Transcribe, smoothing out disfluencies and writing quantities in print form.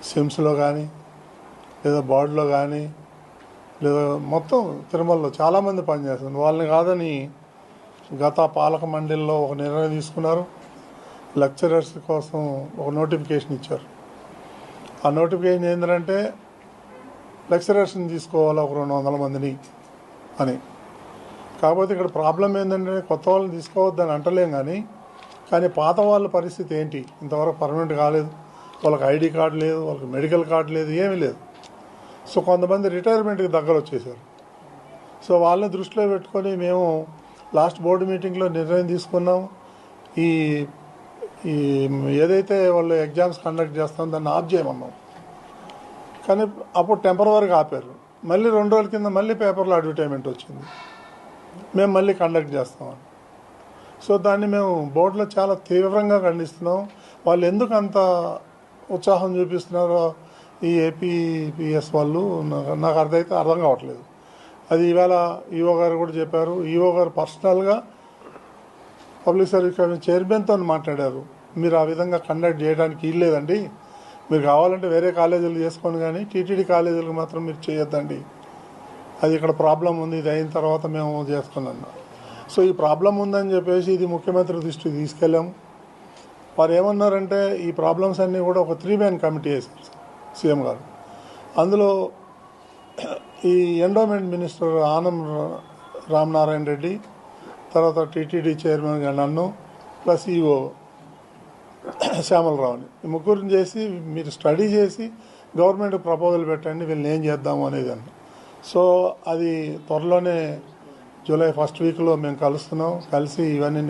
సిమ్స్లో కానీ లేదా బోర్డులో కానీ లేదా మొత్తం తిరుమలలో చాలామంది పనిచేస్తున్నారు. వాళ్ళని కాదని గత పాలక మండలిలో ఒక నిర్ణయం తీసుకున్నారు. లెక్చరర్స్ కోసం ఒక నోటిఫికేషన్ ఇచ్చారు. ఆ నోటిఫికేషన్ ఏంటంటే లెక్చరర్స్ని తీసుకోవాలి ఒక 200 మందిని అని. కాకపోతే ఇక్కడ ప్రాబ్లం ఏంటంటే కొత్త వాళ్ళని తీసుకోవద్దని అంటలేం కానీ పాత వాళ్ళ పరిస్థితి ఏంటి? ఇంతవరకు పర్మనెంట్ కాలేదు, వాళ్ళకి ఐడి కార్డు లేదు, వాళ్ళకి మెడికల్ కార్డు లేదు, ఏమీ లేదు. సో కొంతమంది రిటైర్మెంట్కి దగ్గర వచ్చేసారు. సో వాళ్ళని దృష్టిలో పెట్టుకొని మేము లాస్ట్ బోర్డు మీటింగ్లో నిర్ణయం తీసుకున్నాం. ఈ ఈ ఏదైతే వాళ్ళు ఎగ్జామ్స్ కండక్ట్ చేస్తామో దాన్ని ఆఫ్ చేయమన్నాం. కానీ అప్పుడు టెంపరవరీగా ఆపారు. మళ్ళీ 2 రోజుల కింద మళ్ళీ పేపర్లో అడ్వర్టైజ్మెంట్ వచ్చింది, మేము మళ్ళీ కండక్ట్ చేస్తామని. సో దాన్ని మేము బోర్డులో చాలా తీవ్రంగా ఖండిస్తున్నాం. వాళ్ళు ఎందుకు అంత ఉత్సాహం చూపిస్తున్నారో ఈ ఏపీపీఎస్ వాళ్ళు నాకు అర్థం కావట్లేదు. అది ఈవేళ ఈఓ గారు కూడా చెప్పారు. ఈఓ గారు పర్సనల్గా పబ్లిక్ సర్వీస్ కమిషన్ చైర్మన్తో మాట్లాడారు. మీరు ఆ విధంగా కండక్ట్ చేయడానికి వీల్లేదండి, మీరు కావాలంటే వేరే కాలేజీలు చేసుకోండి కానీ టీటీడీ కాలేజీలకు మాత్రం మీరు చేయొద్దండి, అది ఇక్కడ ప్రాబ్లం ఉంది, ఇది అయిన తర్వాత మేము చేసుకున్నాం. సో ఈ ప్రాబ్లం ఉందని చెప్పేసి ఇది ముఖ్యమంత్రి దృష్టికి తీసుకెళ్ళాము. వారు ఏమన్నారంటే ఈ ప్రాబ్లమ్స్ అన్నీ కూడా ఒక 3-man కమిటీ వేశారు సీఎం గారు. అందులో ఈ ఎండోమెంట్ మినిస్టర్ ఆనం రామనారాయణ రెడ్డి, తర్వాత టీటీడీ చైర్మన్గా నన్ను, ప్లస్ ఈఓ శ్యామలరావుని, ఈ ముగ్గురిని చేసి మీరు స్టడీ చేసి గవర్నమెంట్ ప్రపోజల్ పెట్టండి, వీళ్ళని ఏం చేద్దాము అనేది అన్న. సో అది త్వరలోనే జూలై 1st వీక్లో మేము కలుస్తున్నాం. కలిసి ఇవన్నీ